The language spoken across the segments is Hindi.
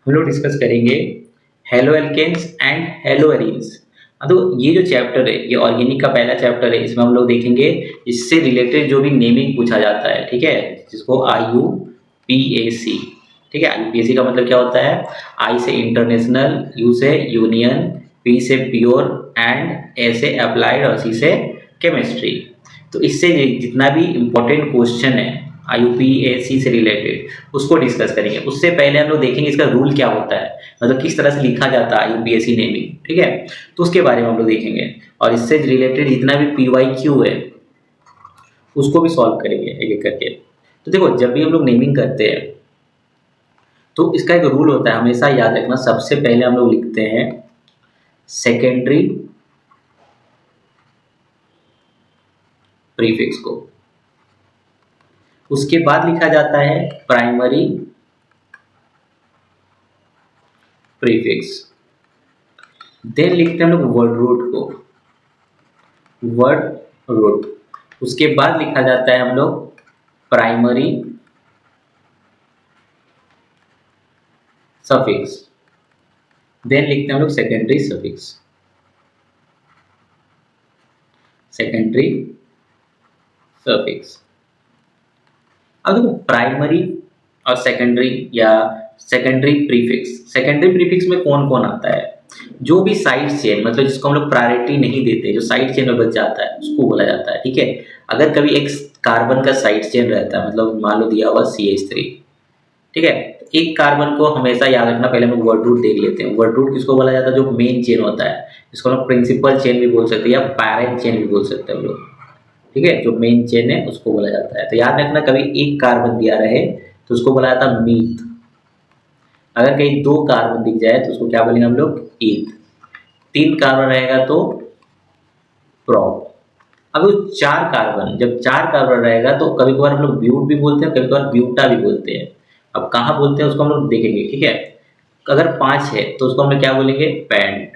हम लोग डिस्कस करेंगे halo alkenes and halo arenes. तो ये जो चैप्टर है ये ऑर्गेनिक का पहला चैप्टर है। इसमें हम लोग देखेंगे इससे रिलेटेड जो भी नेमिंग पूछा जाता है, ठीक है, जिसको IUPAC, ठीक है। IUPAC का मतलब क्या होता है? आई से इंटरनेशनल, यू से यूनियन, पी से प्योर एंड ए से अप्लाइड और सी से केमिस्ट्री। तो इससे जितना भी इम्पोर्टेंट क्वेश्चन है IUPAC से रिलेटेड उसको डिस्कस करेंगे। उससे पहले हम लोग देखेंगे इसका रूल क्या होता है, मतलब किस तरह से लिखा जाता है IUPAC नेमिंग, ठीक है। तो उसके बारे में हम लोग देखेंगे और इससे रिलेटेड जितना भी PYQ है उसको भी सॉल्व करेंगे एक एक करके। तो देखो, जब भी हम लोग नेमिंग करते हैं तो इसका एक रूल होता है, हमेशा याद रखना। सबसे पहले हम लोग लिखते हैं सेकेंडरी प्रीफिक्स को, उसके बाद लिखा जाता है प्राइमरी प्रीफिक्स, देन लिखते हैं हम लोग वर्ड रूट को, वर्ड रूट। उसके बाद लिखा जाता है हम लोग प्राइमरी सफिक्स, देन लिखते हैं हम लोग सेकेंडरी सफिक्स, सेकेंडरी सफिक्स। अब देखो, प्राइमरी और सेकेंडरी या सेकेंडरी प्रीफिक्स, सेकेंडरी प्रीफिक्स में कौन कौन आता है? जो भी साइड चेन, मतलब जिसको हम लोग प्रायोरिटी नहीं देते, जो साइड चेन में बच जाता है उसको बोला जाता है, ठीक है। अगर कभी एक कार्बन का साइड चेन रहता है, मतलब मान लो दिया हुआ CH3, ठीक है, तो एक कार्बन को हमेशा याद रखना। पहले हम लोग वर्ड रूट देख लेते हैं। वर्ड रूट किसको बोला जाता है? जो मेन चेन होता है, जिसको हम लोग प्रिंसिपल चेन भी बोल सकते हैं या पैरेंट चेन भी बोल सकते हैं हम लोग, ठीक है। जो मेन चेन है उसको बोला जाता है। तो याद रखना, कभी एक कार्बन दिया रहे तो उसको बोला जाता है मीथ। अगर कहीं दो कार्बन दिख जाए तो उसको क्या बोलेंगे हम लोग? ईथ। तीन कार्बन रहेगा तो प्रोप। अब वो चार कार्बन, जब चार कार्बन रहेगा तो कभी कभार हम लोग ब्यूट भी बोलते हैं, कभी कभार ब्यूटा भी बोलते हैं। अब कहाँ बोलते हैं उसको हम लोग देखेंगे, ठीक है। अगर पांच है तो उसको हम लोग क्या बोलेंगे? पेंट।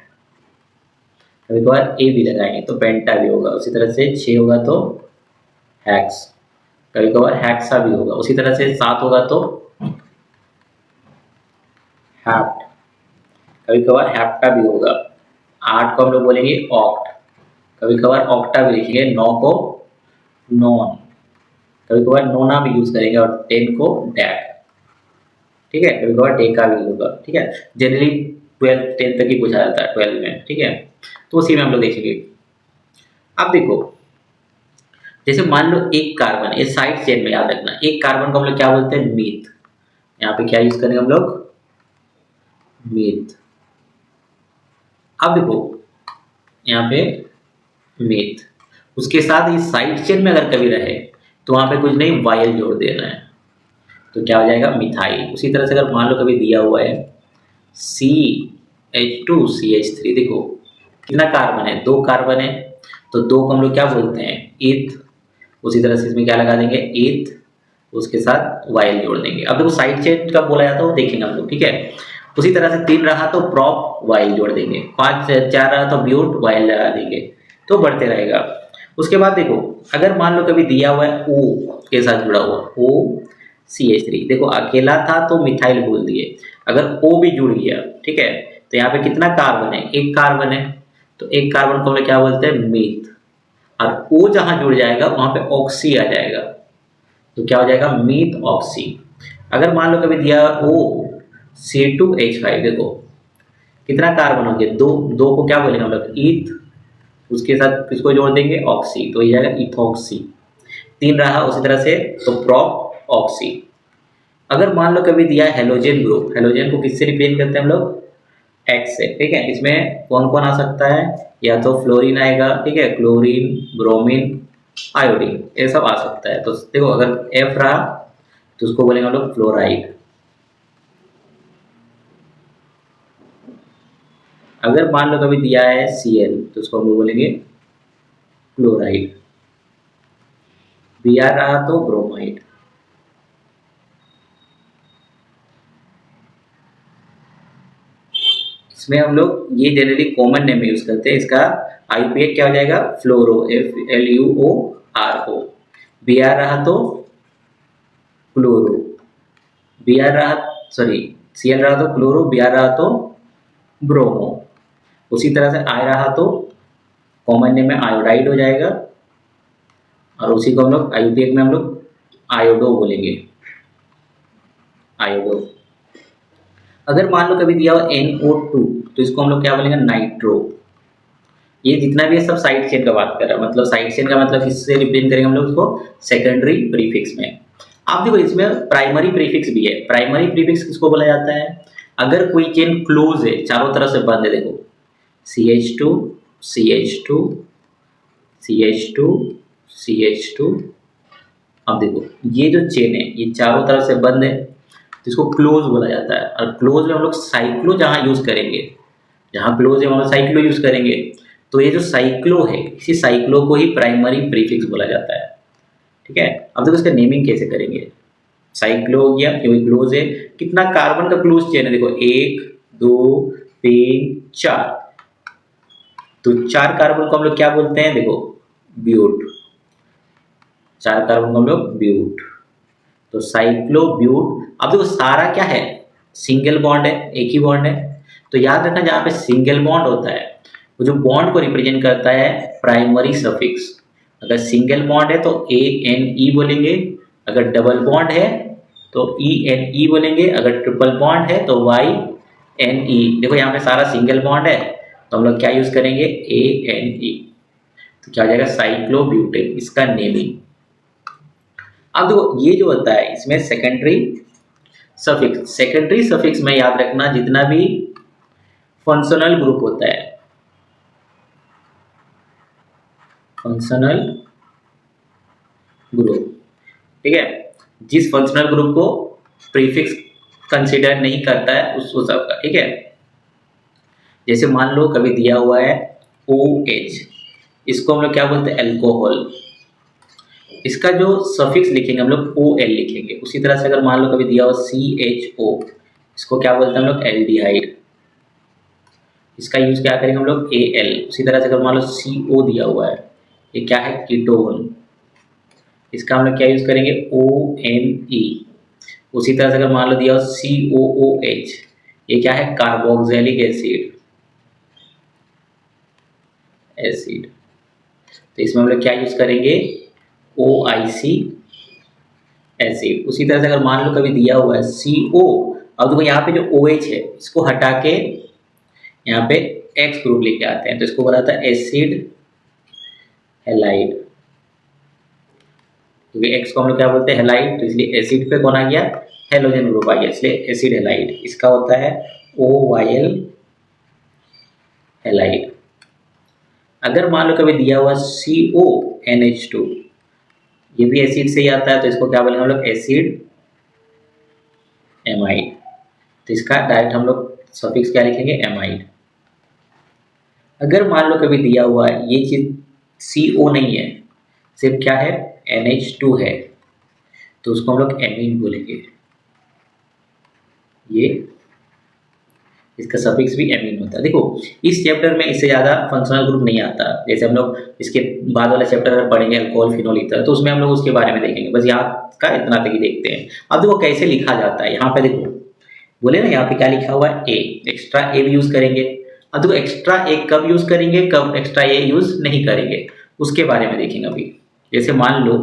कभी कभार ए भी लगाएंगे तो पेंटा भी होगा। उसी तरह से 6 होगा तो हैक्स, कभी कभार हैक्सा भी होगा। उसी तरह से 7 होगा तो हैप्ट, कभी कभार हैप्टा भी होगा। 8 को हम लोग बोलेंगे ऑक्ट, कभी कभार ऑक्टा भी लिखेंगे। 9 को नॉन, कभी कभार नोना भी यूज करेंगे। और 10 को डैक, ठीक है, कभी कभार डेका भी होगा, ठीक है। जनरली 12 10 तक ही पूछा जाता है 12 में, ठीक है। तो उसी में हम लोग देखेंगे। अब देखो, जैसे मान लो एक कार्बन, ये साइड चेन में याद रखना, एक कार्बन को हम लोग क्या बोलते हैं? मीथ। यहाँ पे क्या यूज करेंगे हम लोग? मीथ। अब देखो यहाँ पे मीथ, उसके साथ इस साइड चेन में अगर कभी रहे तो वहां पे कुछ नहीं, वायल जोड़ देना है, तो क्या हो जाएगा? मिथाइल। उसी तरह से अगर मान लो कभी दिया हुआ है CH2CH3, देखो कितना कार्बन है? 2 कार्बन है, तो 2 को हम लोग क्या बोलते हैं? ईथ। उसी तरह से इसमें क्या लगा देंगे? ईथ, उसके साथ वायल जोड़ देंगे। अब देखो साइड चेन कब बोला जाता है वो देखेंगे हम लोग, ठीक है। उसी तरह से 3 रहा तो प्रोप, वायल जोड़ देंगे। 5 4 रहा तो ब्यूट, वायल लगा देंगे, तो बढ़ते रहेगा। उसके बाद देखो, अगर मान लो कभी दिया हुआ है O के साथ जुड़ा हुआ, OCH3, देखो अकेला था तो मिथाइल बोल दिए, अगर O भी जुड़ गया, ठीक है, तो यहाँ पे कितना कार्बन है? एक कार्बन है, तो एक कार्बन को हम लोग क्या बोलते हैं? मीथ। और O जहां जुड़ जाएगा वहां पे ऑक्सी आ जाएगा, तो क्या हो जाएगा? Myth oxy. अगर मान लो कभी दिया O C2H5, देखो कितना कार्बन हो गया? 2, 2 को क्या बोलेंगे हम लोग? ईथ। उसके साथ किसको जोड़ देंगे? ऑक्सी, तो ये जाएगा इथॉक्सी। 3 रहा उसी तरह से तो प्रोप ऑक्सी। अगर मान लो कभी दिया हेलोजन ग्रुप, हेलोजन को किससे रिप्रेजेंट करते हैं हम लोग? एक्स से, ठीक है। इसमें कौन कौन आ सकता है? या तो फ्लोरीन आएगा, ठीक है, क्लोरीन, ब्रोमीन, आयोडीन, ये सब आ सकता है। तो देखो अगर F रहा तो उसको बोलेंगे हम लोग फ्लोराइड। अगर मान लो कभी दिया है Cl तो उसको हम लोग बोलेंगे क्लोराइड। Br रहा तो ब्रोमाइड। इसमें हम लोग ये जनरली कॉमन नेम यूज करते हैं। इसका IUPAC क्या हो जाएगा? फ्लोरो, FLUORO। Br रहा तो क्लोरो, Br रहा, सॉरी, Cl रहा तो क्लोरो, Br रहा तो ब्रोमो। उसी तरह से I रहा तो कॉमन नेम में आयोडाइड हो जाएगा, और उसी को हम लोग IUPAC में हम लोग आयोडो बोलेंगे, आयोडो। अगर मान लो कभी दिया हो NO2 तो इसको हम लोग क्या बोलेंगे, नाइट्रो। ये जितना भी है सब साइड चेन का बात कर रहा है, मतलब साइड चेन का मतलब किससे रिप्रेजेंट करेंगे हम लोग उसको, सेकेंडरी प्रीफिक्स में। आप देखो इसमें प्राइमरी प्रीफिक्स भी है। प्राइमरी प्रीफिक्स किसको बोला जाता है, अगर कोई चेन क्लोज है, चारों तरफ से बंद है, देखो CH2 CH2 CH2 CH2। अब देखो ये जो चेन है ये चारों तरफ से बंद है, तो इसको क्लोज बोला जाता है। और क्लोज में हम लोग साइक्लो जहां यूज करेंगे, जहां क्लोज है वहां साइक्लो यूज करेंगे, तो ये जो साइक्लो है इसी साइक्लो को ही प्राइमरी प्रीफिक्स बोला जाता है। ठीक है, अब देखो इसका नेमिंग कैसे करेंगे। साइक्लो हो गया, ये क्लोज है, कितना कार्बन का क्लोज चेन है, देखो 1 2 3 4, तो 4 कार्बन को हम लोग क्या बोलते हैं, देखो ब्यूट। 4 कार्बन को हम लोग ब्यूट, तो साइक्लो ब्यूट। अब देखो सारा क्या है, सिंगल बॉन्ड है, एक ही बॉन्ड है। तो याद रखना जहां पे सिंगल बॉन्ड होता है वो जो बॉन्ड को रिप्रेजेंट करता है प्राइमरी सफिक्स। अगर सिंगल बॉन्ड है तो ANE बोलेंगे, अगर डबल बॉन्ड है तो ENE बोलेंगे, अगर ट्रिपल बॉन्ड है तो YNE। देखो यहाँ पे सारा सिंगल बॉन्ड है तो हम लोग क्या यूज करेंगे, ANE। तो क्या हो जाएगा, साइक्लोब्यूटेन, इसका नेमिंग। अब देखो ये जो होता है इसमें सेकेंडरी सफिक्स, सेकेंडरी सफिक्स में याद रखना जितना भी फंक्शनल ग्रुप होता है, फंक्शनल ग्रुप, ठीक है, जिस फंक्शनल ग्रुप को प्रीफिक्स कंसीडर नहीं करता है उस सबका, ठीक है। जैसे मान लो कभी दिया हुआ है OH, इसको हम लोग क्या बोलते हैं, अल्कोहल। इसका जो सफिक्स लिखेंगे हम लोग OL लिखेंगे। उसी तरह से अगर मान लो कभी दिया हो CHO, इसको क्या बोलते हैं हम लोग, एल्डिहाइड। इसका यूज क्या करेंगे हम लोग, AL। उसी तरह से अगर मान लो CO दिया हुआ है, ये क्या है, कीटोन, इसका हम लोग क्या यूज करेंगे, ONE। उसी तरह से अगर मान लो दिया हो COOH, ये क्या है, कार्बोक्सिलिक एसिड, एसिड। तो इसमें हम लोग क्या यूज करेंगे, OIC एसिड। उसी तरह से अगर मान लो कभी दिया हुआ है CO, अब देखो यहाँ पे जो OH है इसको हटा के यहाँ पे X ग्रुप लेके आते हैं, तो इसको बोला था एसिड हेलाइड, क्योंकि X को हम लोग क्या बोलते हैं, हेलाइड, तो इसलिए एसिड पे कौन आ गया, हेलोजन ग्रुप आ गया, इसलिए एसिड हेलाइड। इसका होता है OYL हेलाइड। अगर मान लो कभी दिया हुआ CONH2, ये भी एसिड से ही आता है, तो इसको क्या बोलेंगे हम लोग, एसिड एमाइड। तो इसका डायरेक्ट हम लोग सफिक्स क्या लिखेंगे, एमाइड। अगर मान लो कभी दिया हुआ है ये चीज CO नहीं है, सिर्फ क्या है, NH2 है, तो उसको हम लोग एमीन बोलेंगे। ये इसका सफिक्स भी एमीन होता है। देखो इस चैप्टर में इससे ज़्यादा फंक्शनल ग्रुप नहीं आता, जैसे हम लोग इसके बाद वाला चैप्टर अगर पढ़ेंगे अल्कोहल फिनोल ईथर, तो उसमें हम लोग उसके बारे में देखेंगे। बस यहाँ का इतना तक ही देखते हैं। अब देखो कैसे लिखा जाता है, यहाँ पे देखो बोले ना, यहाँ पे क्या लिखा हुआ है, ए, एक्स्ट्रा ए भी यूज करेंगे। अब देखो एक्स्ट्रा ए कब यूज करेंगे, कब एक्स्ट्रा ए यूज नहीं करेंगे, उसके बारे में देखेंगे अभी। जैसे मान लो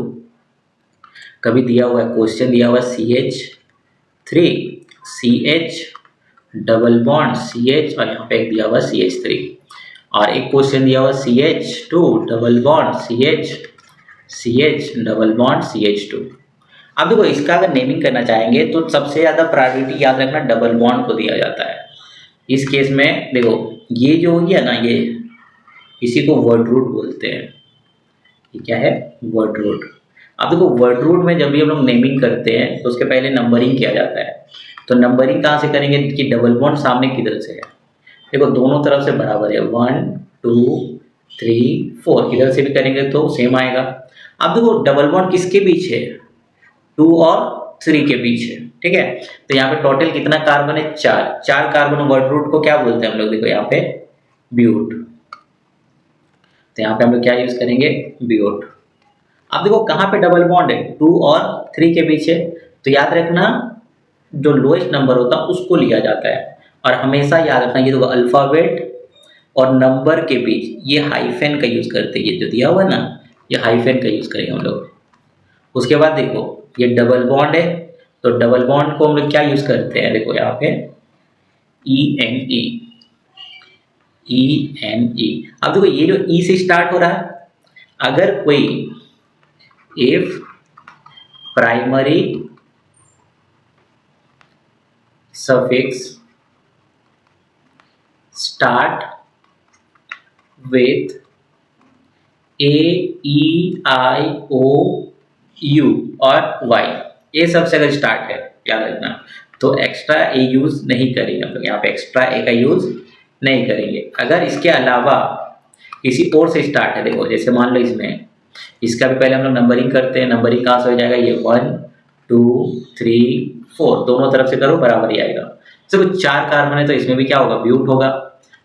कभी दिया हुआ है, क्वेश्चन दिया हुआ है CH3 CH double bond CH, और यहाँ पे एक दिया हुआ CH3, और एक क्वेश्चन दिया हुआ CH2 double bond CH double bond CH2। अब देखो इसका अगर नेमिंग करना चाहेंगे तो सबसे ज़्यादा प्रायोरिटी याद रखना डबल बॉन्ड को दिया जाता है। इस केस में देखो ये जो हो गया ना, ये इसी को वर्ड रूट बोलते हैं। ये क्या है, वर्ड रूट। अब देखो वर्ड रूट में जब भी हम लोग नेमिंग करते हैं तो उसके पहले नंबरिंग किया जाता है। तो नंबरिंग कहाँ से करेंगे कि डबल बॉन्ड सामने किधर से है, देखो दोनों तरफ से बराबर है, 1 2 3 4, इधर से भी करेंगे तो सेम आएगा। अब देखो डबल बॉन्ड किसके बीच है, 2 और 3 के बीच है, ठीक है। तो यहाँ पे टोटल कितना कार्बन है, 4 कार्बन। वर्ड रूट को क्या बोलते हैं हम लोग, देखो यहाँ पे ब्यूट। तो यहाँ पे हम लोग क्या यूज करेंगे, ब्यूट। अब देखो कहाँ पे डबल बॉन्ड है, 2 और 3 के बीच है, तो याद रखना जो लोएस्ट नंबर होता है उसको लिया जाता है। और हमेशा याद रखना, ये देखो अल्फ़ाबेट और नंबर के बीच ये हाइफन का यूज़ करते हैं, ये जो दिया हुआ है ना, ये हाइफन का यूज़ करेंगे हम लोग। उसके बाद देखो ये डबल बॉन्ड है, तो डबल बॉन्ड को हम लोग क्या यूज़ करते हैं, देखो यहाँ पे ENE, ENE। अब देखो ये जो ई से स्टार्ट हो रहा है, अगर कोई if primary suffix start with AEIOU और Y, ये सबसे अगर स्टार्ट है, याद रखना, तो एक्स्ट्रा ए यूज नहीं करेंगे हम लोग, यहाँ पे एक्स्ट्रा ए का यूज नहीं करेंगे। अगर इसके अलावा किसी और से स्टार्ट है, देखो जैसे मान लो इसमें, इसका भी पहले हम लोग नंबरिंग करते हैं। नंबरिंग कहाँ से हो जाएगा, ये 1 2 3 4 दोनों तरफ से करो बराबर ही आएगा। चलो 4 कार्बन है तो इसमें भी क्या होगा, ब्यूट होगा।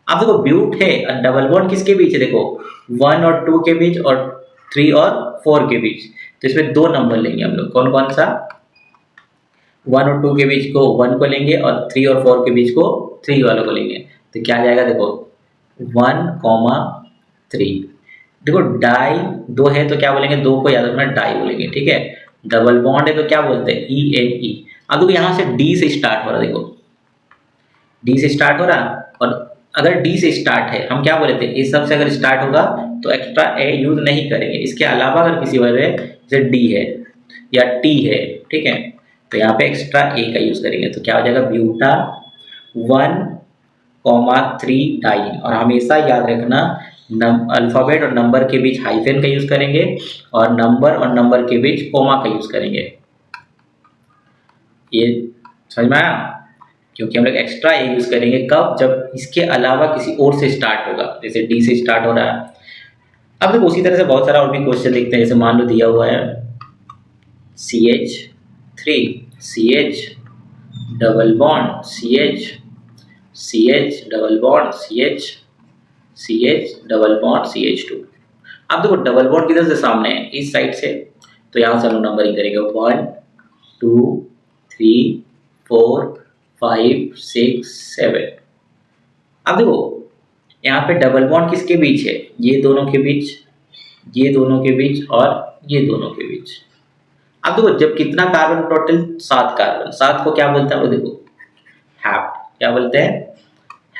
अब देखो ब्यूट है और डबल बॉन्ड किसके बीच है, देखो 1 और 2 के बीच और 3 और 4 के बीच। तो इसमें 2 नंबर लेंगे हम लोग, कौन कौन सा, 1 और 2 के बीच को 1 को लेंगे और 3 और 4 के बीच को 3 वालों को लेंगे। तो क्या आ जाएगा, देखो 1,3। देखो डाई 2 है तो क्या बोलेंगे, 2 को याद रखना डाई बोलेंगे, ठीक है। डबल बॉन्ड है तो क्या बोलते हैं, ENE। अब देखो यहाँ से डी से स्टार्ट हो रहा, देखो डी से स्टार्ट हो रहा, और अगर डी से स्टार्ट है, हम क्या बोले थे, इस सब से अगर स्टार्ट होगा तो एक्स्ट्रा ए यूज नहीं करेंगे। इसके अलावा अगर किसी वजह जैसे डी है या टी है, ठीक है, तो यहाँ पे एक्स्ट्रा ए का यूज करेंगे। तो क्या हो जाएगा, ब्यूटा 1,3 डाइन। और हमेशा याद रखना अल्फाबेट और नंबर के बीच हाइफन का यूज करेंगे और नंबर के बीच कोमा का यूज करेंगे। ये समझ में आया, क्योंकि हम लोग एक्स्ट्रा ए यूज करेंगे कब, जब इसके अलावा किसी और से स्टार्ट होगा, जैसे डी से स्टार्ट हो रहा है। अब देखो उसी तरह से बहुत सारा और भी क्वेश्चन देखते हैं। जैसे मान लो दिया हुआ है CH3 CH double bond CH CH double bond CH CH double bond CH2। अब देखो डबल बॉन्ड किधर से सामने है, इस साइड से, तो यहाँ से हम लोग नंबरिंग करेंगे 1 2 3 4 5 6 7। अब देखो यहाँ पे डबल बॉन्ड किसके बीच है, ये दोनों के बीच, ये दोनों के बीच और ये दोनों के बीच। अब देखो जब कितना कार्बन, टोटल 7 कार्बन, 7 को क्या बोलते हैं हम लोग, देखो हैप्ट, क्या बोलते हैं,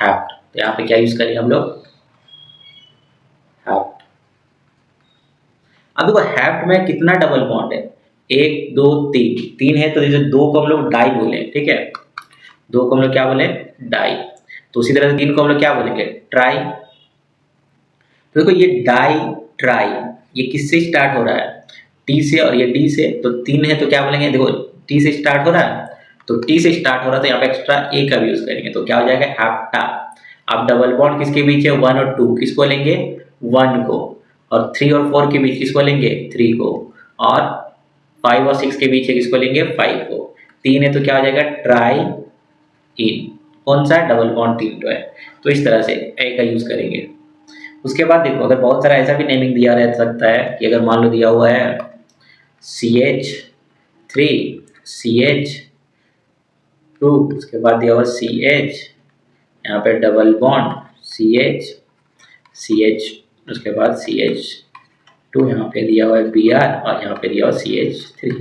हैप्ट। तो यहाँ पे क्या यूज करेंगे हम लोग, हैप्ट। अब देखो हैप्ट में कितना डबल बॉन्ड है, 1 2 3, 3 है तो जैसे 2 को हम लोग डाई बोले, ठीक है, 2 को हम लोग क्या बोले, डाई। तो उसी तरह से 3 को हम लोग क्या बोलेंगे, ट्राई। तो देखो ये डाई ट्राई, ये किससे स्टार्ट हो रहा है, टी से, और ये डी से, तो 3 है तो क्या बोलेंगे, देखो टी से स्टार्ट हो रहा है, तो टी से स्टार्ट हो रहा है तो यहाँ पे एक्स्ट्रा ए का भी यूज करेंगे। तो क्या हो जाएगा, हैप्टा। अब डबल बॉन्ड किसके बीच है, 1 और 2, किसको लेंगे, 1 को, और 3 और 4 के बीच किसको लेंगे, 3 को, और 5 और 6 के बीच है किसको लेंगे, 5 को। 3 है तो क्या हो जाएगा, ट्राई इन, कौन सा, डबल बॉन्ड 3 है। तो इस तरह से ए का यूज करेंगे। उसके बाद देखो अगर बहुत सारा ऐसा भी नेमिंग दिया रह सकता है कि अगर मान लो दिया हुआ है CH3 CH2, उसके बाद दिया हुआ CH, यहाँ पे डबल बॉन्ड CH CH, उसके बाद CH2, यहाँ पे दिया हुआ है Br और यहाँ पे दिया हुआ CH3।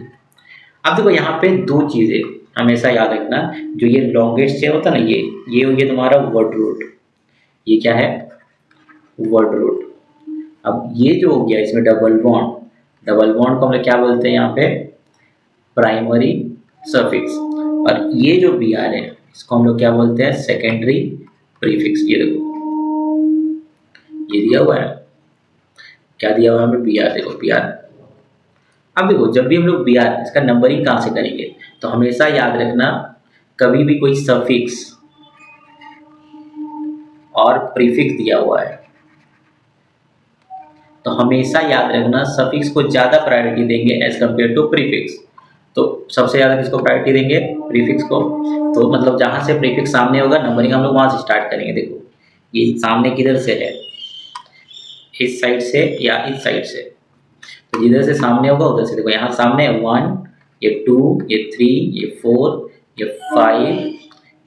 अब देखो यहाँ पे 2 चीजें हमेशा याद रखना, जो ये लॉन्गेस्ट चेन होता है ना, ये हो गया तुम्हारा वर्ड रूट, ये क्या है, वर्ड रूट। अब ये जो हो गया इसमें डबल बॉन्ड को हम लोग क्या बोलते हैं, यहाँ पे प्राइमरी सफिक्स। और ये जो Br है इसको हम लोग क्या बोलते हैं, सेकेंडरी प्रीफिक्स। ये देखो ये दिया हुआ है, क्या दिया हुआ है हमें, Br, देखो Br। अब देखो जब भी हम लोग Br, इसका नंबरिंग कहाँ से करेंगे, तो हमेशा याद रखना कभी भी कोई सफिक्स और प्रीफिक्स दिया हुआ है तो हमेशा याद रखना सफिक्स को ज्यादा प्रायोरिटी देंगे एज कम्पेयर टू प्रीफिक्स। तो सबसे ज्यादा किसको प्रायोरिटी देंगे, प्रीफिक्स को। तो मतलब जहां से प्रीफिक्स सामने होगा नंबरिंग हम लोग वहां से स्टार्ट करेंगे। देखो ये सामने किधर से है, इस साइड से या इस साइड से, तो जिधर से सामने होगा उधर से। देखो यहाँ सामने 1, ये 2, ये 3, ये 4, ये 5,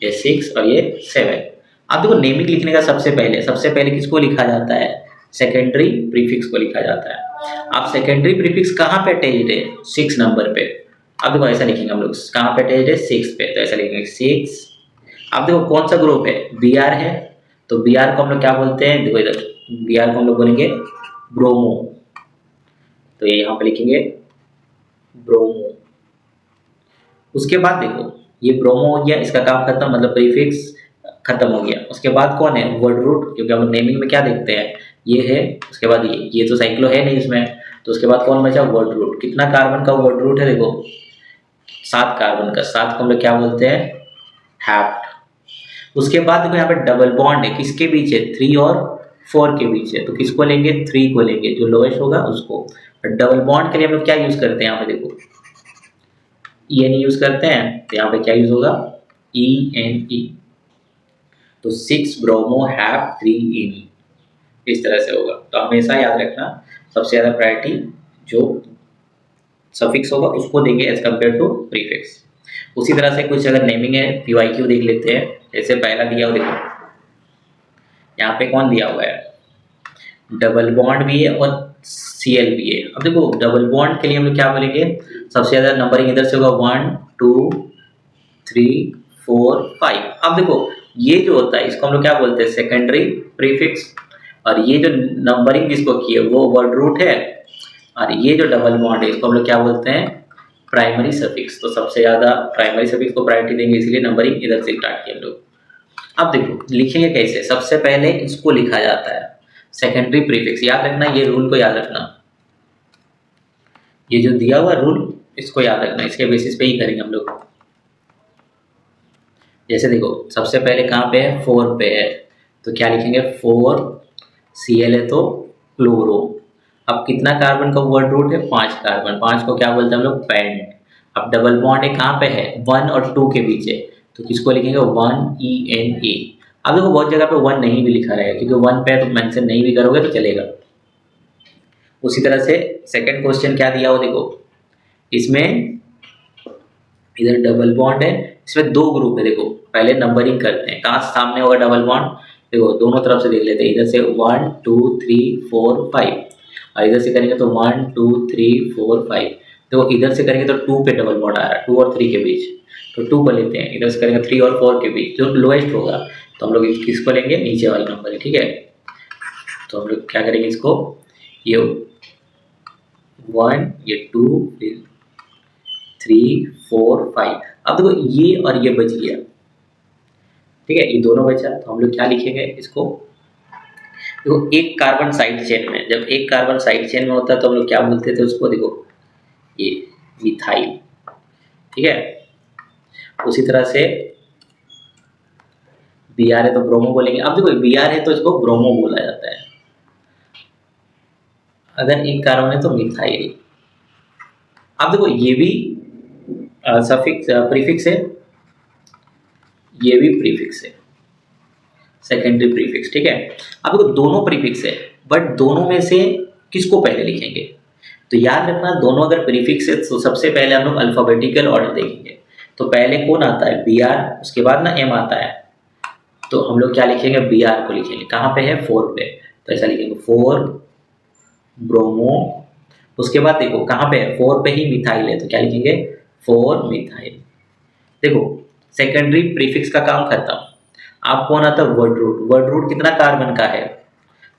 ये 6 और ये 7। अब देखो नेमिंग लिखने का सबसे पहले किसको लिखा जाता है? सेकेंडरी प्रीफिक्स को लिखा जाता है। अब सेकेंडरी प्रीफिक्स कहाँ पे अटैच्ड है? 6 नंबर पे। अब देखो ऐसा लिखेंगे हम लोग, कहाँ पे अटैच्ड है? 6 पे, तो ऐसा लिखेंगे 6। अब देखो कौन सा ग्रुप है? बी आर है, तो बी आर को हम लोग क्या बोलते हैं? देखो इधर बी आर को हम लोग बोलेंगे ब्रोमो, तो ये यहाँ पे लिखेंगे ब्रोमो। उसके बाद देखो ये ब्रोमो हो गया, इसका काम खत्म, मतलब प्रीफिक्स खत्म हो गया। उसके बाद कौन है? वर्ड रूट, क्योंकि हम नेमिंग में क्या देखते हैं? ये है, उसके बाद ये तो साइक्लो है नहीं इसमें, तो उसके बाद कौन बचा? Word root. कितना कार्बन का वर्ड रूट है? देखो 7 कार्बन का, 7 को हम लोग क्या बोलते हैं? हैप्ट। उसके बाद देखो यहाँ पे डबल बॉन्ड है, किसके बीच है? 3 और 4 के बीच है, तो किसको लेंगे? 3 को लेंगे, जो लोएस्ट होगा उसको। डबल बॉन्ड के लिए हम लोग क्या यूज करते हैं? यहाँ पे देखो EN यूज करते हैं, तो यहाँ पे क्या यूज होगा? ENE। तो 6 ब्रोमो हैव 3 ENE, इस तरह से होगा। तो हमेशा याद रखना सबसे ज्यादा प्रायोरिटी जो सफिक्स होगा उसको देंगे एज कम्पेयर टू प्रीफिक्स। उसी तरह से कुछ अगर नेमिंग है PYQ देख लेते हैं। जैसे पहला दिया हुआ देखो, यहाँ पे कौन दिया हुआ है? डबल बॉन्ड भी है और Cl भी है। अब देखो डबल बॉन्ड के लिए हम लोग क्या बोलेंगे? सबसे ज्यादा नंबरिंग इधर से होगा 1 2 3 4 5। अब देखो ये जो होता है इसको हम लोग क्या बोलते हैं? Secondary prefix. और ये जो नंबरिंग जिसको की है वो वर्ड रूट है, और ये जो डबल बॉन्ड है इसको हम लोग क्या बोलते हैं? Primary suffix. तो सबसे ज्यादा प्राइमरी सफिक्स को प्रायोरिटी देंगे, इसलिए नंबरिंग इधर से स्टार्ट किया हम लोग। अब देखो लिखेंगे कैसे? सबसे पहले इसको लिखा जाता है सेकेंडरी प्रीफिक्स। याद रखना, ये रूल को याद रखना, ये जो दिया हुआ रूल इसको याद रखना, इसके बेसिस पे ही करेंगे हम लोग। जैसे देखो सबसे पहले कहाँ पे है? 4 पे है, तो क्या लिखेंगे? 4 Cl है तो क्लोरो। अब कितना कार्बन का वर्ड रूट है? 5 कार्बन। 5 को क्या बोलते हैं हम लोग? पेंट। अब डबल बॉन्ड है कहाँ पे है? 1 और 2 के बीच है, तो किसको लिखेंगे? 1ENA। अब देखो बहुत जगह पे 1 नहीं भी लिखा रहेगा, क्योंकि 1 पे तो मेंशन नहीं भी करोगे तो चलेगा। उसी तरह से सेकंड क्वेश्चन क्या दिया हो देखो, इसमें इधर डबल बॉन्ड है, इसमें 2 ग्रुप है। देखो पहले नंबरिंग करते हैं, कहाँ सामने होगा डबल बॉन्ड? देखो दोनों तरफ से देख लेते हैं, इधर से 1 2 3 4 5, और इधर से करेंगे तो 1 2 3 4 5। देखो इधर से करेंगे तो 2 पे डबल बॉन्ड आ रहा है, 2 और 3 के बीच, तो 2 को लेते हैं। इधर से करेंगे 3 और 4 के बीच, जो लोएस्ट होगा तो हम लोग किसको लेंगे? नीचे वाला नंबर है, ठीक है। तो हम लोग क्या करेंगे? इसको ये 1, ये 2, फिर 3 4 5। अब देखो ये और ये बच गया, ठीक है, ये दोनों बचा, तो हम लोग क्या लिखेंगे इसको? देखो एक कार्बन साइड चेन में, जब एक कार्बन साइड चेन में होता है तो हम लोग क्या बोलते थे उसको? देखो ये मिथाइल, ठीक है। उसी तरह से Br है तो ब्रोमो बोलेंगे। अब देखो Br है तो इसको ब्रोमो बोला जाता है, अगर एक कार्बन है तो मिथाइल। अब देखो ये भी सफिक्स प्रीफिक्स है, ये भी प्रीफिक्स है, सेकेंडरी प्रीफिक्स, ठीक है। अब देखो दोनों प्रीफिक्स है, बट दोनों में से किसको पहले लिखेंगे? तो याद रखना दोनों अगर प्रीफिक्स है तो सबसे पहले हम लोग अल्फाबेटिकल ऑर्डर देखेंगे। तो पहले कौन आता है? Br, उसके बाद ना M आता है, तो हम लोग क्या लिखेंगे? Br को लिखेंगे। कहाँ पे है? 4 पे, तो ऐसा लिखेंगे 4 ब्रोमो। उसके बाद देखो कहाँ पे है? 4 पे ही मिथाइल है, तो क्या लिखेंगे? 4 मिथाइल। देखो सेकेंडरी प्रीफिक्स का काम खत्म। अब कौन आता है? Word root. वर्ड रूट कितना कार्बन का है?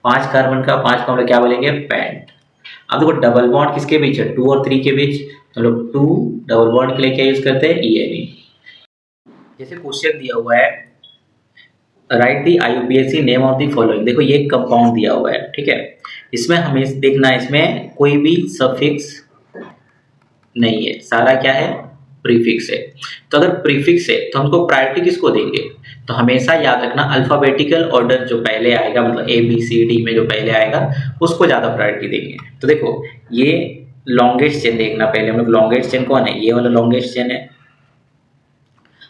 5 कार्बन का, 5 को हम लोग क्या बोलेंगे? पेंट। अब देखो डबल बॉन्ड किसके बीच है? 2 और 3 के बीच, तो लोग 2 डबल बॉन्ड के लिए क्या यूज करते हैं? ENE। जैसे क्वेश्चन दिया हुआ है right the IUPAC name of the following. देखो ये एक कंपाउंड दिया हुआ है, ठीक है। इसमें हमें देखना है, इसमें कोई भी सफिक्स नहीं है, सारा क्या है? प्रीफिक्स है। तो अगर प्रीफिक्स है तो हमको प्रायोरिटी किसको देंगे? तो हमेशा याद रखना अल्फाबेटिकल ऑर्डर जो पहले आएगा, मतलब ABCD में जो पहले आएगा उसको ज्यादा प्रायोरिटी देंगे। तो देखो ये लॉन्गेस्ट चेन देखना पहले हम लोग, लॉन्गेस्ट चेन कौन है? ये वाला लॉन्गेस्ट चेन है।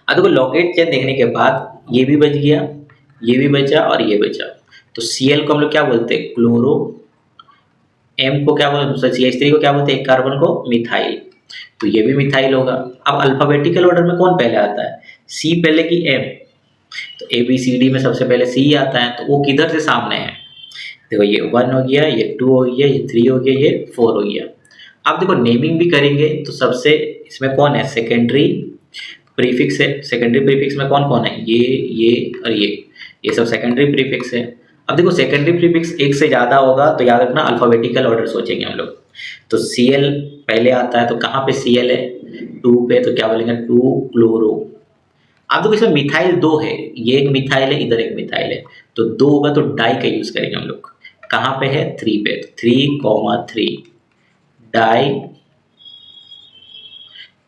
अब देखो लॉन्गेस्ट चेन देखने के बाद ये भी बच गया, ये भी बचा और ये बचा, तो Cl को हम लोग क्या बोलते हैं? क्लोरो। M को क्या बोलते हैं? CH3 को क्या बोलते हैं? एक कार्बन को मिथाइल। तो ये भी मिथाइल होगा। अब अल्फाबेटिकल ऑर्डर में कौन पहले आता है, सी पहले की एम, तो ए बी सी डी में सबसे पहले सी आता है, तो वो किधर से सामने है, देखो ये 1 हो गया, ये 2 हो गया, ये 3 हो गया, ये 4 हो गया। अब देखो नेमिंग भी करेंगे तो सबसे इसमें कौन है, सेकेंडरी प्रीफिक्स है। सेकेंडरी प्रीफिक्स में कौन कौन है, ये और ये सब सेकेंडरी प्रीफिक्स है। अब देखो सेकेंडरी प्रीफिक्स एक से ज्यादा होगा तो याद रखना अल्फाबेटिकल ऑर्डर सोचेंगे हम लोग। तो Cl पहले आता है, तो कहाँ पे Cl है, 2 पे, तो क्या बोलेंगे 2 क्लोरो। अब देखो इसमें मिथाइल 2 है, ये एक मिथाइल है, इधर एक मिथाइल है, तो 2 होगा तो डाई का यूज करेंगे हम लोग। कहाँ पे है, 3 पे, तो 3,3 डाई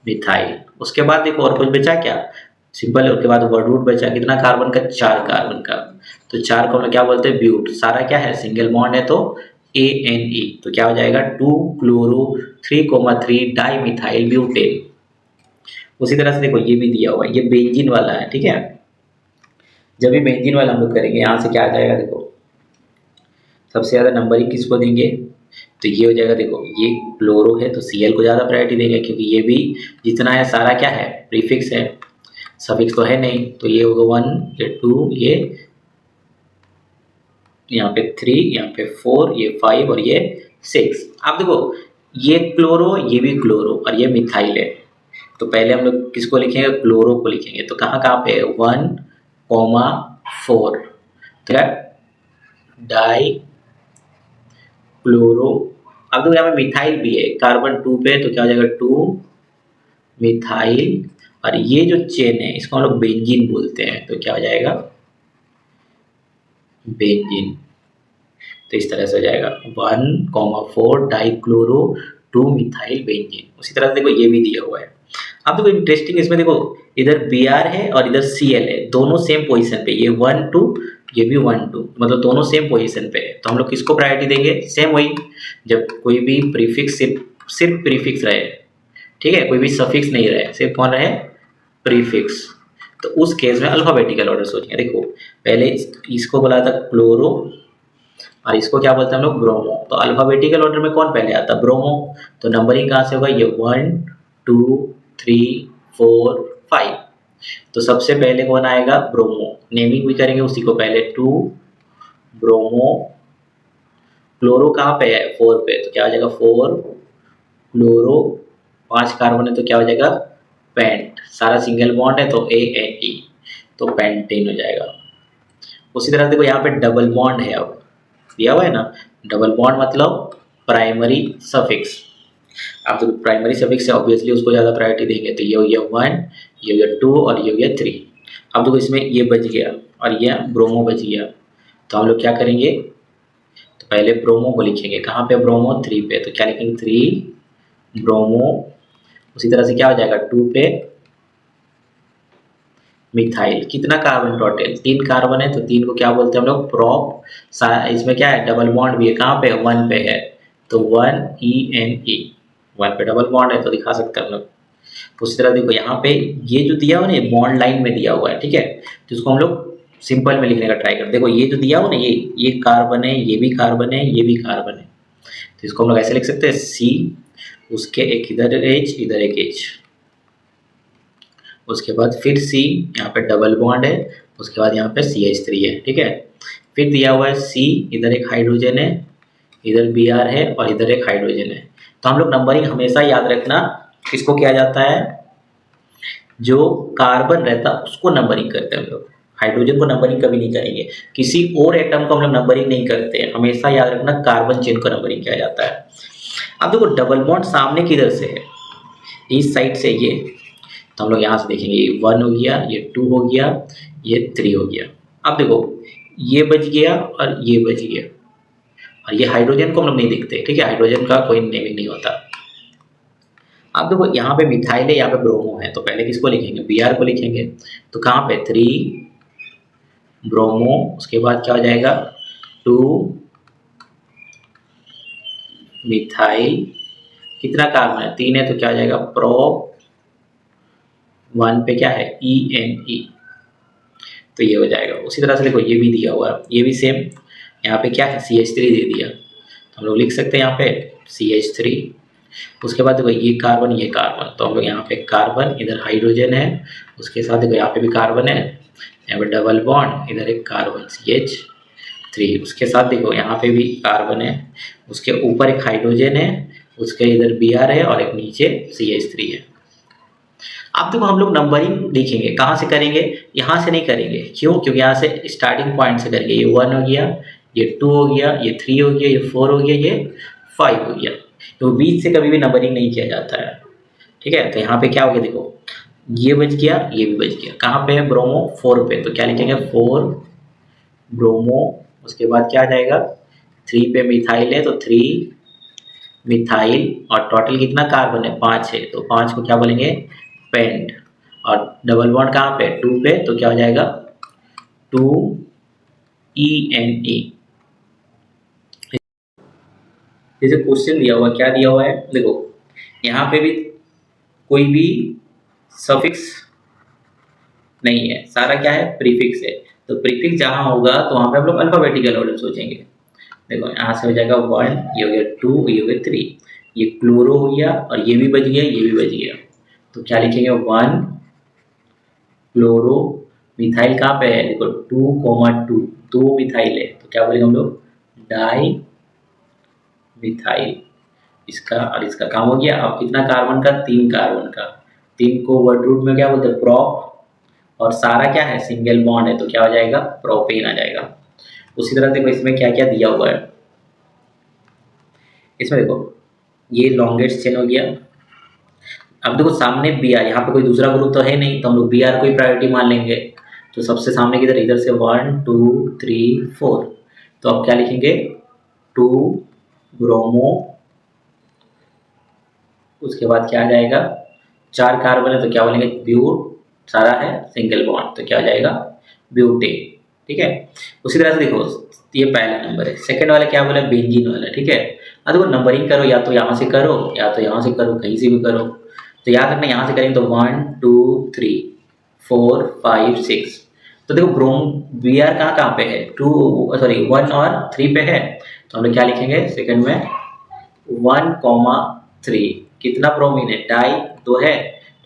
मिथाइल। उसके बाद देखो और कुछ बचा क्या, सिंपल है। उसके बाद वर्ड रूट बचा कितना कार्बन का, 4 कार्बन का, तो 4 को हम लोग क्या बोलते हैं, ब्यूट। सारा क्या है, सिंगल बॉन्ड है, तो ANE, तो क्या हो जाएगा 2 क्लोरो 3,3 डाई मिथाइल ब्यूटेन। उसी तरह से देखो ये भी दिया हुआ है, ये बेंजीन वाला है, ठीक है। जब भी बेंजीन वाला हम लोग करेंगे, यहाँ से क्या आ जाएगा, देखो सबसे ज्यादा नंबरिंग किसको देंगे, तो ये हो जाएगा, देखो ये क्लोरो है तो Cl को ज्यादा प्रायोरिटी देंगे, क्योंकि ये भी जितना है सारा क्या है, प्रीफिक्स है, सफिक्स तो है नहीं। तो ये होगा 1, ये 2, ये यहाँ पे 3, यहाँ पे 4, ये 5 और ये 6। अब देखो ये क्लोरो, ये भी क्लोरो और ये मिथाइल है, तो पहले हम लोग किसको लिखेंगे, क्लोरो को लिखेंगे। तो कहाँ कहाँ पे, 1,4, तो डाई क्लोरो। अब देखो यहाँ पे मिथाइल भी है, कार्बन 2 पे, तो क्या हो जाएगा 2 मिथाइल, और ये जो चेन है इसको हम लोग बेंजीन बोलते हैं, तो क्या हो जाएगा बेंजीन। तो इस तरह से हो जाएगा 1,4 डाई क्लोरो 2 मिथाइल बेंजीन। उसी तरह से देखो ये भी दिया हुआ है। अब देखो इंटरेस्टिंग, इसमें देखो इधर Br है और इधर Cl है, दोनों सेम पोजीशन पे, ये 1 2, ये भी 1 2, मतलब दोनों सेम पोजीशन पे है। तो हम लोग किसको प्रायोरिटी देंगे, सेम वही, जब कोई भी प्रीफिक्स सिर्फ प्रीफिक्स रहे, ठीक है, कोई भी सफिक्स नहीं रहे, सिर्फ कौन रहे, प्रीफिक्स, तो उस केस में अल्फाबेटिकल ऑर्डर सोचेंगे। देखो पहले इसको बोला था क्लोरो और इसको क्या बोलते हैं हम लोग, ब्रोमो। तो अल्फाबेटिकल ऑर्डर में कौन पहले आता है, ब्रोमो। तो नंबरिंग कहाँ से होगा, ये 1 2 3 4 5, तो सबसे पहले कौन आएगा, ब्रोमो। नेमिंग भी करेंगे उसी को, पहले 2 ब्रोमो। क्लोरो कहाँ पे है, 4 पे, तो क्या हो जाएगा 4 क्लोरो, 5 कार्बन है तो क्या हो जाएगा पेंट, सारा सिंगल बॉन्ड है तो ANE, तो पेंटेन हो जाएगा। उसी तरह देखो यहाँ पे डबल बॉन्ड है, अब दिया हुआ है ना, डबल बॉन्ड मतलब प्राइमरी सफिक्स। अब तो प्राइमरी सफिक्स है, ऑब्वियसली उसको ज़्यादा प्रायोरिटी देंगे, तो ये हो गया 1, ये हो गया 2 और ये हो गया 3। अब देखो इसमें ये बच गया और ये ब्रोमो बच गया, तो हम लोग क्या करेंगे, तो पहले ब्रोमो को लिखेंगे, कहाँ पे ब्रोमो, 3 पे, तो क्या लिखेंगे 3 ब्रोमो। उसी तरह से क्या हो जाएगा 2 पे मिथाइल। कितना कार्बन टोटल, 3 कार्बन है, तो 3 को क्या बोलते हैं हम लोग, प्रोप। इसमें क्या है, डबल बॉन्ड भी है, कहाँ पे 1 पे है, तो 1 ENE, 1 पे डबल बॉन्ड है तो दिखा सकते हैं हम लोग। उसी तरह देखो यहाँ पे ये जो दिया हुआ ना, बॉन्ड लाइन में दिया हुआ है, ठीक है, तो इसको हम लोग सिंपल में लिखने का ट्राई करते। देखो ये जो दिया हुआ ना, ये कार्बन है, ये भी कार्बन है, ये भी कार्बन है, तो इसको हम लोग ऐसे लिख सकते हैं, C, उसके एक इधर H, इधर एक H, उसके बाद फिर C, यहाँ पे डबल बॉन्ड है, उसके बाद यहाँ पे CH3 है, ठीक है। फिर दिया हुआ है C, इधर एक हाइड्रोजन है, इधर Br है और इधर एक हाइड्रोजन है। तो हम लोग नंबरिंग हमेशा याद रखना, किसको किया जाता है, जो कार्बन रहता है उसको नंबरिंग करते हैं हम लोग, हाइड्रोजन को नंबरिंग कभी नहीं करेंगे, किसी और एटम को हम लोग नंबरिंग नहीं करते हैं, हमेशा याद रखना कार्बन चेन को नंबरिंग किया जाता है। अब देखो डबल बॉन्ड सामने किधर से है, इस साइड से ये, तो हम लोग यहाँ से देखेंगे, ये 1 हो गया, ये 2 हो गया, ये 3 हो गया। अब देखो ये बच गया और ये बच गया, और ये हाइड्रोजन को हम लोग नहीं देखते, ठीक है, हाइड्रोजन का कोई नेमिंग नहीं होता। अब देखो यहाँ पे मिथाइल है, यहाँ पे ब्रोमो है, तो पहले किसको लिखेंगे, Br को लिखेंगे, तो कहाँ पे 3 ब्रोमो, उसके बाद क्या हो जाएगा 2 मिथाइल, कितना कार्बन है 3 है, तो क्या हो जाएगा प्रोप, 1 पे क्या है ENE, तो ये हो जाएगा। उसी तरह से देखो ये भी दिया हुआ है, ये भी सेम, यहाँ पे क्या है CH3 दे दिया, तो हम लोग लिख सकते हैं यहाँ पे CH3, उसके बाद देखो ये कार्बन ये कार्बन, तो हम लोग यहाँ पे कार्बन, इधर हाइड्रोजन है, उसके साथ देखो यहाँ पे भी कार्बन है, यहाँ पे डबल बॉन्ड, इधर एक कार्बन CH3, उसके साथ देखो यहाँ पे भी कार्बन है, उसके ऊपर एक हाइड्रोजन है, उसके इधर Br है और एक नीचे CH3 है। अब देखो हम लोग नंबरिंग देखेंगे, कहाँ से करेंगे, यहाँ से नहीं करेंगे, क्यों, क्योंकि यहाँ से स्टार्टिंग पॉइंट से करेंगे। ये 1 हो गया, ये 2 हो गया, ये 3 हो गया, ये 4 हो गया, ये 5 हो गया, तो बीच से कभी भी नंबरिंग नहीं किया जाता है, ठीक है। तो यहाँ पे क्या हो गया, देखो ये बच गया, ये भी बच गया, कहाँ पे है, ब्रोमो 4 पे, तो क्या लिखेंगे 4 ब्रोमो, उसके बाद क्या आ जाएगा 3 पे मिथाइल है, तो 3 मिथाइल, और टोटल कितना कार्बन है 5 है, तो 5 को क्या बोलेंगे पेंट, और डबल बॉन्ड कहाँ पे 2 पे, तो क्या हो जाएगा 2 ENE। जैसे क्वेश्चन दिया हुआ, क्या दिया हुआ है, देखो यहाँ पे भी कोई भी सफिक्स नहीं है, सारा क्या है प्रीफिक्स है, तो प्रीफिक्स जहाँ होगा तो वहाँ पे हम लोग अल्फाबेटिकल ऑर्डर सोचेंगे। देखो यहाँ से हो जाएगा 1, ये हो गया 2, ये हो गया 3, ये क्लोरो हो गया, और ये भी बच गया, ये भी बच गया, तो क्या लिखेंगे 1 क्लोरो, मिथाइल कहाँ पे है, देखो 2,2 दो मिथाइल है, तो क्या बोलेंगे हम लोग डाई मिथाइल, इसका और इसका काम हो गया। अब कितना कार्बन का, 3 कार्बन का, 3 को वर्ड रूट में क्या बोलते हैं प्रोप, और सारा क्या है सिंगल बॉन्ड है, तो क्या हो जाएगा प्रोपेन आ जाएगा। उसी तरह देखो इसमें क्या क्या दिया हुआ है, इसमें देखो ये लॉन्गेस्ट चेन हो गया। अब देखो सामने Br, यहाँ पे कोई दूसरा ग्रुप तो है नहीं, तो हम लोग Br को ही प्रायोरिटी मान लेंगे, तो सबसे सामने की इधर से 1 2 3 4, तो अब क्या लिखेंगे 2 ब्रोमो, उसके बाद क्या आ जाएगा 4 कार्बन है, तो क्या बोलेंगे ब्यूट, सारा है सिंगल बॉन्ड, तो क्या हो जाएगा ब्यूटेन, ठीक है। उसी तरह से देखो ये पहला नंबर है, सेकंड वाला क्या बोला बेंजीन वाला, ठीक है। अब देखो नंबरिंग करो, या तो यहाँ से करो या तो यहाँ से करो, कहीं से भी करो, तो याद रखना यहाँ से करेंगे तो 1 2 3 4 5 6, तो देखो Br कहाँ कहाँ पे है 2 सॉरी 1 और 3 पे है, तो हम लोग क्या लिखेंगे सेकंड में 1,3, कितना ब्रोमीन है डाई 2 है,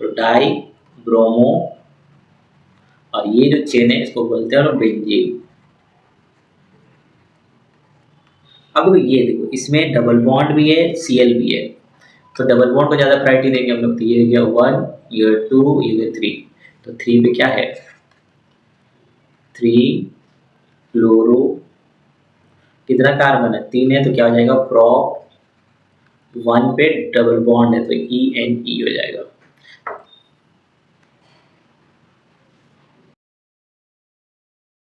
तो डाई ब्रोमो, और ये जो चेन है इसको बोलते हैं बेंजीन। अब ये देखो इसमें डबल बॉन्ड भी है Cl भी है, तो डबल बॉन्ड को ज़्यादा प्रायोरिटी देंगे हम लोग, तो ये गया 1, ये 2, ये 3, तो 3 पे क्या है 3 क्लोरो, कितना कार्बन है 3 है, तो क्या हो जाएगा प्रोप, 1 पे डबल बॉन्ड है तो ENE हो जाएगा,